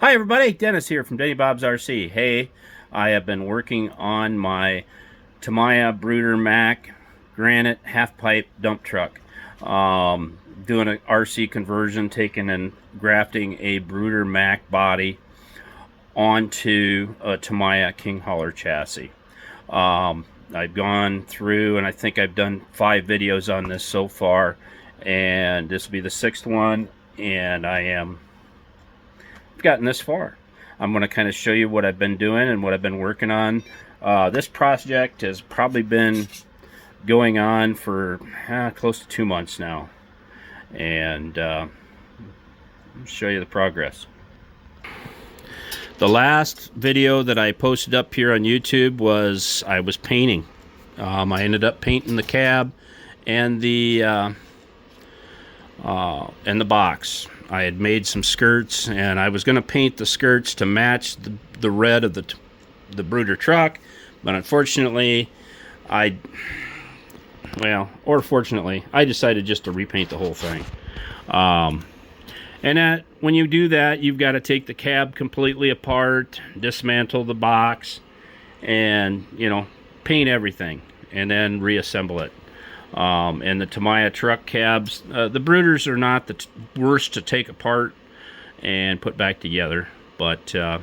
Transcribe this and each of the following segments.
Hi everybody, Dennis here from Denny Bob's RC. Hey, I have been working on my Tamiya Bruder Mack Granite half-pipe dump truck. Doing an RC conversion, taking and grafting a Bruder Mack body onto a Tamiya King Hauler chassis. I've gone through and I think I've done 5 videos on this so far, and this will be the 6th one, and I've gotten this far. I'm going to kind of show you what I've been doing and what I've been working on. This project has probably been going on for close to 2 months now, and I'll show you the progress. The last video that I posted up here on YouTube was I was painting. I ended up painting the cab and the box. I had made some skirts, and I was going to paint the skirts to match the red of the Bruder truck, but unfortunately, fortunately, I decided just to repaint the whole thing. And when you do that, you've got to take the cab completely apart, dismantle the box, and paint everything, and then reassemble it. And the Tamiya truck cabs, the Bruders are not the worst to take apart and put back together, but I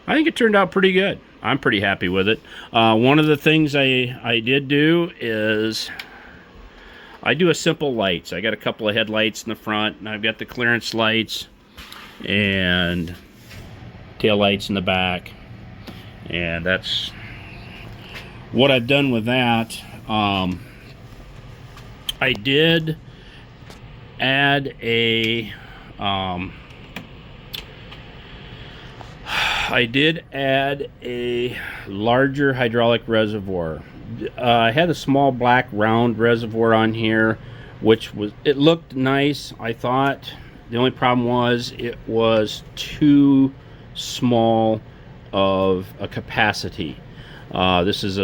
think it turned out pretty good. I'm pretty happy with it. One of the things I did do is I do a simple lights. I got a couple of headlights in the front, and I've got the clearance lights and tail lights in the back, and that's what I've done with that. I did add a larger hydraulic reservoir. I had a small black round reservoir on here, it looked nice, I thought. The only problem was it was too small of a capacity. This is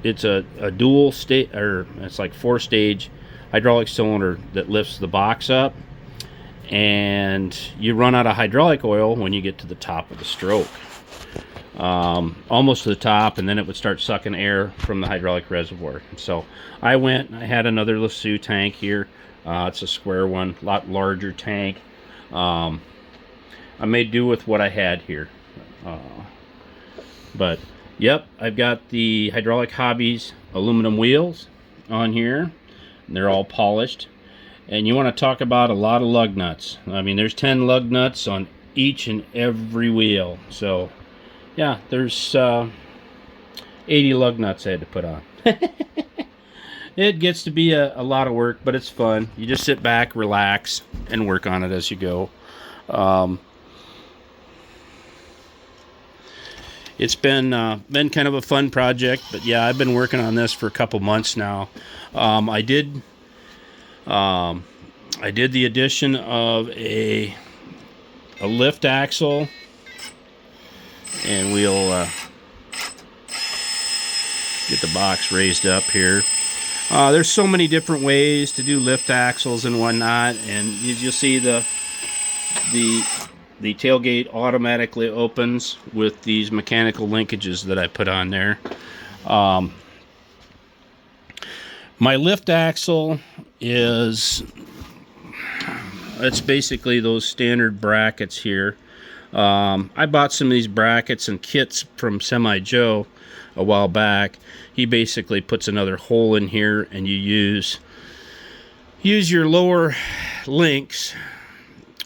it's a dual state, or it's like 4-stage hydraulic cylinder that lifts the box up, and you run out of hydraulic oil when you get to the top of the stroke, almost to the top, and then it would start sucking air from the hydraulic reservoir. So I went and I had another Lasso tank here. It's a square one, a lot larger tank. I made do with what I had here, but yep, I've got the Hydraulic Hobbies aluminum wheels on here, and they're all polished. And you want to talk about a lot of lug nuts. I mean, there's 10 lug nuts on each and every wheel. So yeah, there's 80 lug nuts I had to put on. It gets to be a lot of work, but it's fun. You just sit back, relax, and work on it as you go. It's been kind of a fun project, but yeah, I've been working on this for a couple months now. I did the addition of a lift axle, and we'll get the box raised up here. There's so many different ways to do lift axles and whatnot, and you'll see the tailgate automatically opens with these mechanical linkages that I put on there. My lift axle it's basically those standard brackets here. I bought some of these brackets and kits from Semi Joe a while back. He basically puts another hole in here, and you use your lower links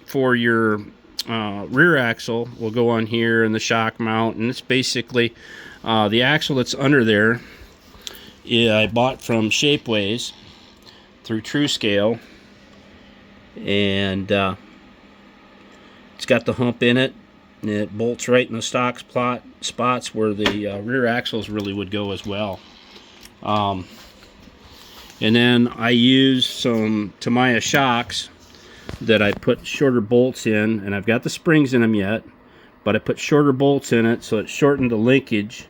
for your rear axle will go on here, and the shock mount, and it's basically the axle that's under there. I bought from Shapeways through TrueScale, and it's got the hump in it, and it bolts right in the stock spots where the rear axles really would go as well. And then I use some Tamiya shocks that I put shorter bolts in, and I've got the springs in them yet, but I put shorter bolts in it so it shortened the linkage.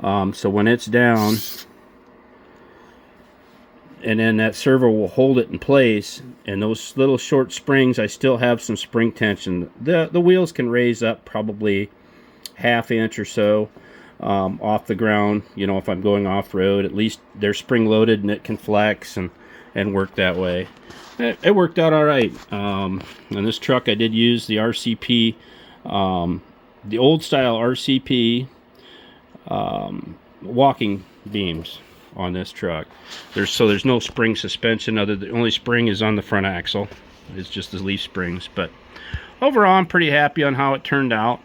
So when it's down, and then that servo will hold it in place, and those little short springs, I still have some spring tension. The wheels can raise up probably ½ inch or so off the ground. You know, if I'm going off-road, at least they're spring loaded and it can flex and work that way. It worked out all right. On this truck I did use the RCP, the old style RCP walking beams on this truck. There's no spring suspension. The only spring is on the front axle. It's just the leaf springs. But overall, I'm pretty happy on how it turned out.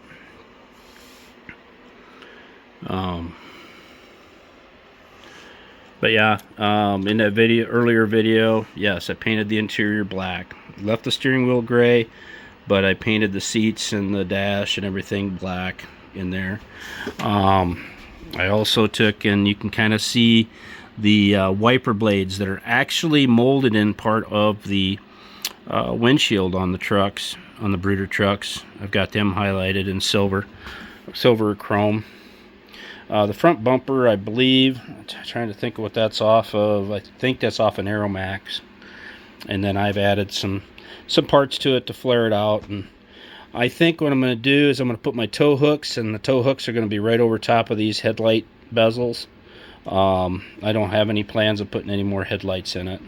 But yeah, in that earlier video, yes, I painted the interior black. Left the steering wheel gray, but I painted the seats and the dash and everything black in there. I also took, and you can kind of see the wiper blades that are actually molded in part of the windshield on the trucks, on the Bruder trucks. I've got them highlighted in silver or chrome. The front bumper, I believe, I'm trying to think of what that's off of. I think that's off an Aeromax. And then I've added some parts to it to flare it out. And I think what I'm going to do is I'm going to put my tow hooks, and the tow hooks are going to be right over top of these headlight bezels. I don't have any plans of putting any more headlights in it.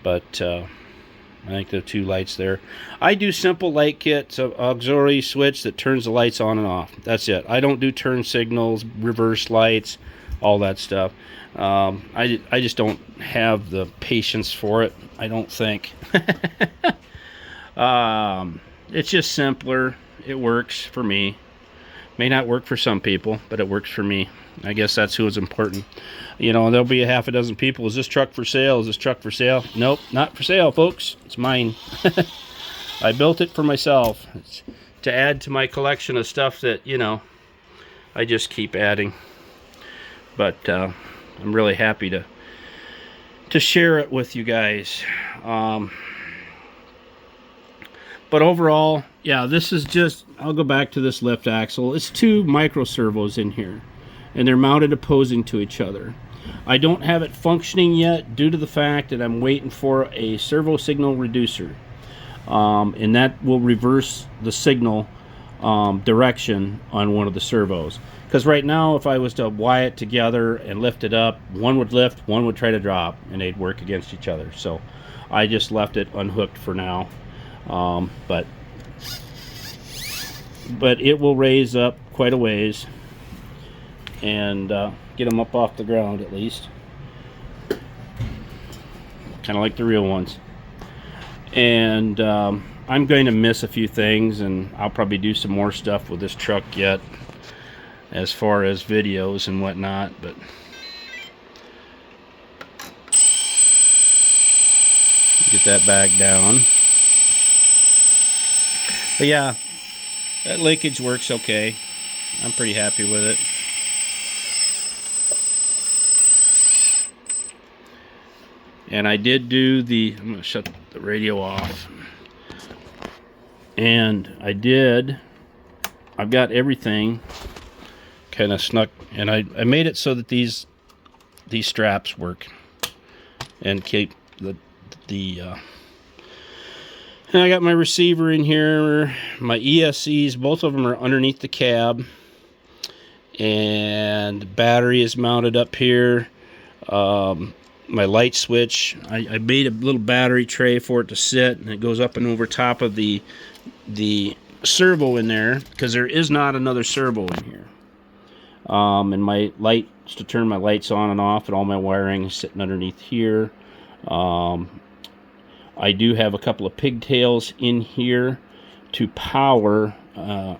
But I think there are 2 lights there. I do simple light kits, an auxiliary switch that turns the lights on and off. That's it. I don't do turn signals, reverse lights, all that stuff. I just don't have the patience for it, I don't think. It's just simpler. It works for me. May not work for some people, but it works for me. I guess that's who is important. You know, there'll be a half a dozen people. Is this truck for sale? Is this truck for sale? Nope, not for sale, folks. It's mine. I built it for myself. It's to add to my collection of stuff that, you know, I just keep adding. But I'm really happy to share it with you guys. But overall, yeah, this is just, I'll go back to this lift axle. It's 2 micro servos in here, and they're mounted opposing to each other. I don't have it functioning yet due to the fact that I'm waiting for a servo signal reducer. And that will reverse the signal direction on one of the servos. Because right now, if I was to wire it together and lift it up, one would lift, one would try to drop, and they'd work against each other. So I just left it unhooked for now. But it will raise up quite a ways and get them up off the ground at least, kind of like the real ones. And I'm going to miss a few things, and I'll probably do some more stuff with this truck yet as far as videos and whatnot. But get that back down. But yeah, that linkage works okay. I'm pretty happy with it. And I did do I'm going to shut the radio off. And I've got everything kind of snuck, and I made it so that these straps work and keep and I got my receiver in here, my ESCs, both of them are underneath the cab, and the battery is mounted up here. My light switch, I made a little battery tray for it to sit, and it goes up and over top of the servo in there, because there is not another servo in here. And my lights, to turn my lights on and off, and all my wiring is sitting underneath here. I do have a couple of pigtails in here to power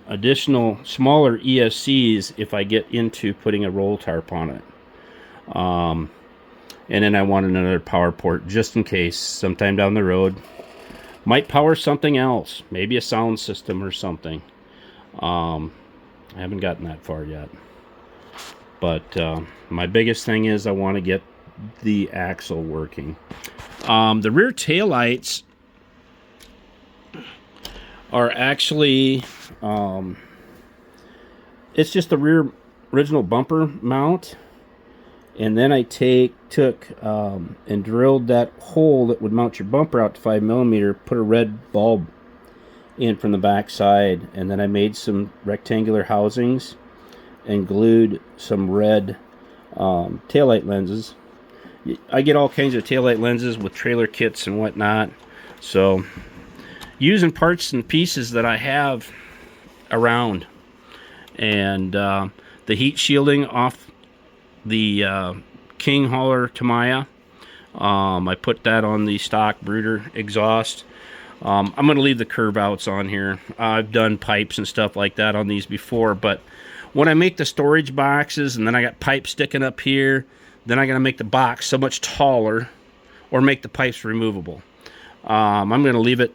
additional smaller ESCs if I get into putting a roll tarp on it. And then I want another power port just in case sometime down the road. Might power something else, maybe a sound system or something. I haven't gotten that far yet. But my biggest thing is I want to get the axle working. The rear taillights are actually, it's just the rear original bumper mount. And then I took and drilled that hole that would mount your bumper out to 5mm, put a red bulb in from the back side, and then I made some rectangular housings and glued some red taillight lenses. I get all kinds of taillight lenses with trailer kits and whatnot, so using parts and pieces that I have around. And the heat shielding off the King Hauler Tamiya, I put that on the stock Bruder exhaust. I'm going to leave the curve outs on here. I've done pipes and stuff like that on these before, but when I make the storage boxes and then I got pipes sticking up here, then I got to make the box so much taller or make the pipes removable. I'm going to leave it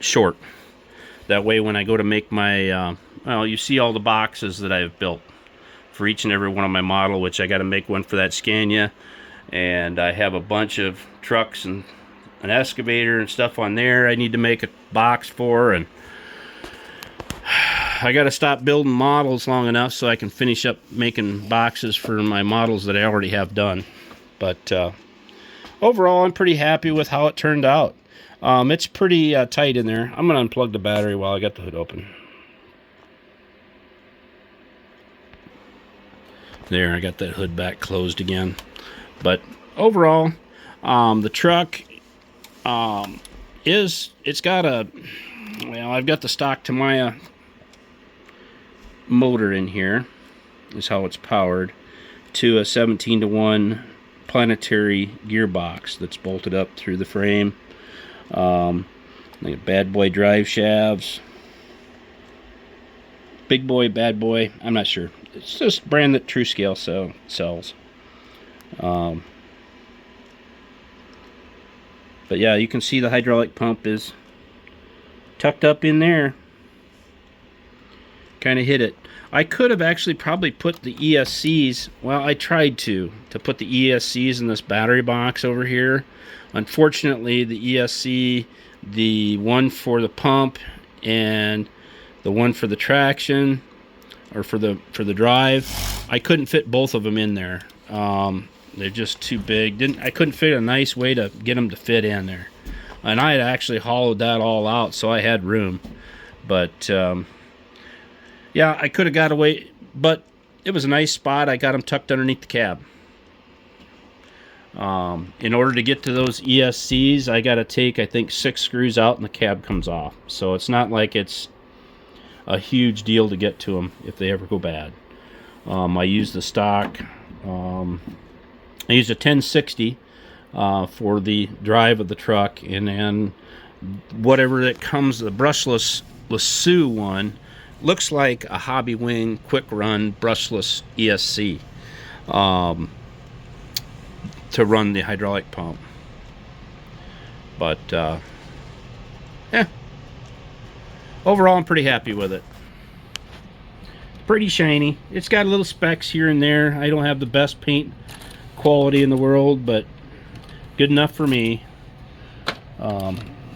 short. That way when I go to make my, well, you see all the boxes that I've built for each and every one of my model, which I got to make one for that Scania, and I have a bunch of trucks and an excavator and stuff on there I need to make a box for, and I got to stop building models long enough so I can finish up making boxes for my models that I already have done. But overall, I'm pretty happy with how it turned out. It's pretty tight in there. I'm going to unplug the battery while I got the hood open. There, I got that hood back closed again. But overall, the truck it's got a, well, I've got the stock Tamiya motor in here, is how it's powered, to a 17-to-1 planetary gearbox that's bolted up through the frame. Like bad boy drive shafts, big boy, bad boy, I'm not sure. It's just a brand that TrueScale sells. But yeah, you can see the hydraulic pump is tucked up in there. Kind of hit it. I could have actually probably put the ESCs, well, I tried to put the ESCs in this battery box over here. Unfortunately, the ESC, the one for the pump and the one for the traction, or for the drive, I couldn't fit both of them in there. They're just too big. I couldn't fit a nice way to get them to fit in there. And I had actually hollowed that all out, so I had room. But yeah, I could have got away, but it was a nice spot. I got them tucked underneath the cab. In order to get to those ESCs, I got to take, I think, 6 screws out and the cab comes off. So it's not like it's a huge deal to get to them if they ever go bad. I used the stock, I used a 1060 for the drive of the truck, and then whatever that comes, the brushless Lasso one, looks like a Hobby Wing quick run brushless ESC to run the hydraulic pump. But yeah, overall I'm pretty happy with it. Pretty shiny. It's got little specks here and there. I don't have the best paint quality in the world, but good enough for me.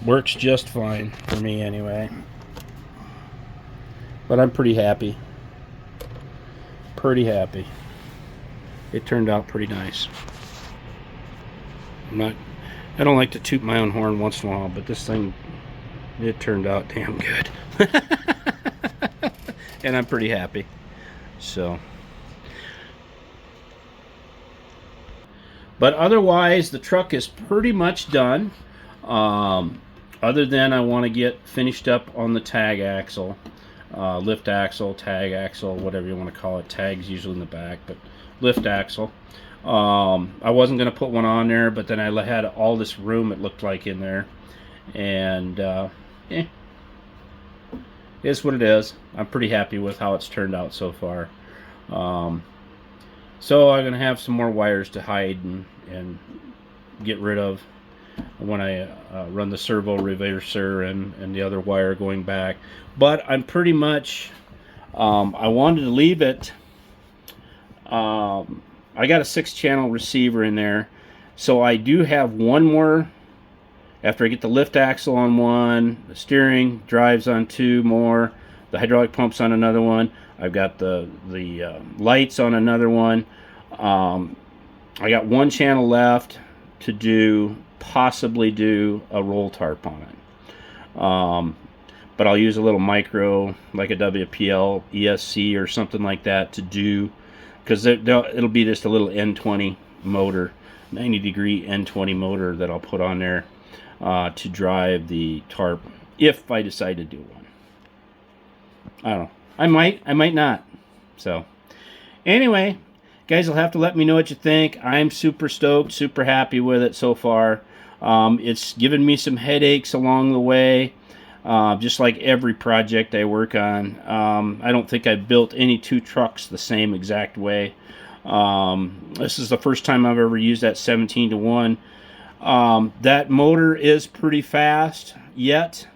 Works just fine for me anyway. But I'm pretty happy. Pretty happy. It turned out pretty nice. I don't like to toot my own horn once in a while, but this thing, it turned out damn good. And I'm pretty happy. So, but otherwise the truck is pretty much done, other than I want to get finished up on the tag axle, lift axle, tag axle, whatever you want to call it. Tags usually in the back, but lift axle. I wasn't going to put one on there, but then I had all this room, it looked like, in there, and it's what it is. I'm pretty happy with how it's turned out so far. So I'm going to have some more wires to hide and get rid of when I run the servo reverser and the other wire going back. But I'm pretty much, I wanted to leave it, I got a 6-channel receiver in there, so I do have one more. After I get the lift axle on one, the steering drives on 2 more, the hydraulic pump's on another one, I've got the lights on another one. I got one channel left to possibly do a roll tarp on it. But I'll use a little micro, like a WPL ESC or something like that to do, because it'll be just a little N20 motor, 90-degree N20 motor that I'll put on there to drive the tarp if I decide to do one. I don't know. I might not. So, anyway, guys will have to let me know what you think. I'm super stoked, super happy with it so far. It's given me some headaches along the way. Just like every project I work on. I don't think I've built any two trucks the same exact way. This is the first time I've ever used that 17-to-1. That motor is pretty fast yet.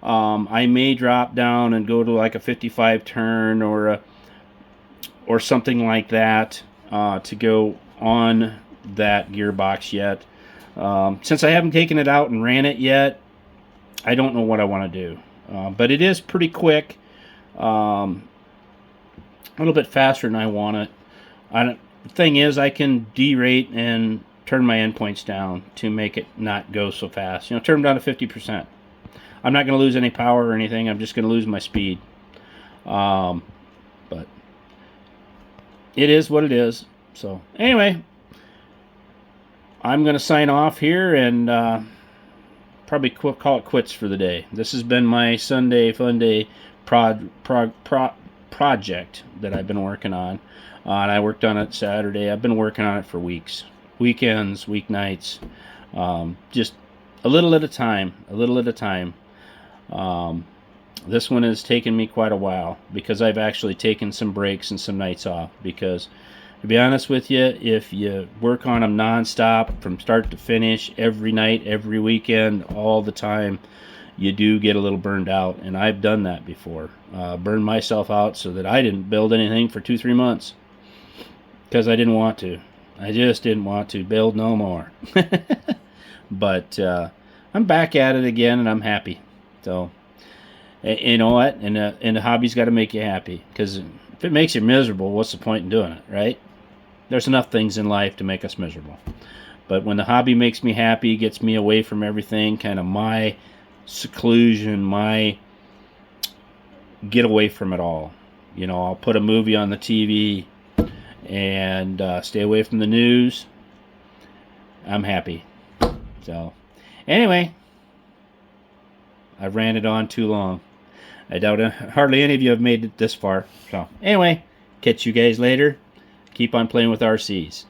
I may drop down and go to like a 55 turn or something like that to go on that gearbox yet. Since I haven't taken it out and ran it yet, I don't know what I want to do. But it is pretty quick. A little bit faster than I want it. The thing is, I can derate and turn my endpoints down to make it not go so fast. You know, turn them down to 50%. I'm not going to lose any power or anything. I'm just going to lose my speed. But it is what it is. So, anyway, I'm going to sign off here and probably call it quits for the day. This has been my Sunday Fun Day project that I've been working on. And I worked on it Saturday. I've been working on it for weeks. Weekends, weeknights. Just a little at a time. This one has taken me quite a while because I've actually taken some breaks and some nights off. Because, to be honest with you, if you work on them nonstop from start to finish, every night, every weekend, all the time, you do get a little burned out. And I've done that before. Burned myself out so that I didn't build anything for 2-3 months. Because I didn't want to. I just didn't want to build no more. But I'm back at it again and I'm happy. So, you know what? And the hobby's got to make you happy. Because if it makes you miserable, what's the point in doing it, right? There's enough things in life to make us miserable. But when the hobby makes me happy, gets me away from everything, kind of my seclusion, my get away from it all. You know, I'll put a movie on the TV and stay away from the news. I'm happy. So, anyway, I've ranted on too long. I doubt hardly any of you have made it this far. So, anyway, catch you guys later. Keep on playing with RCs.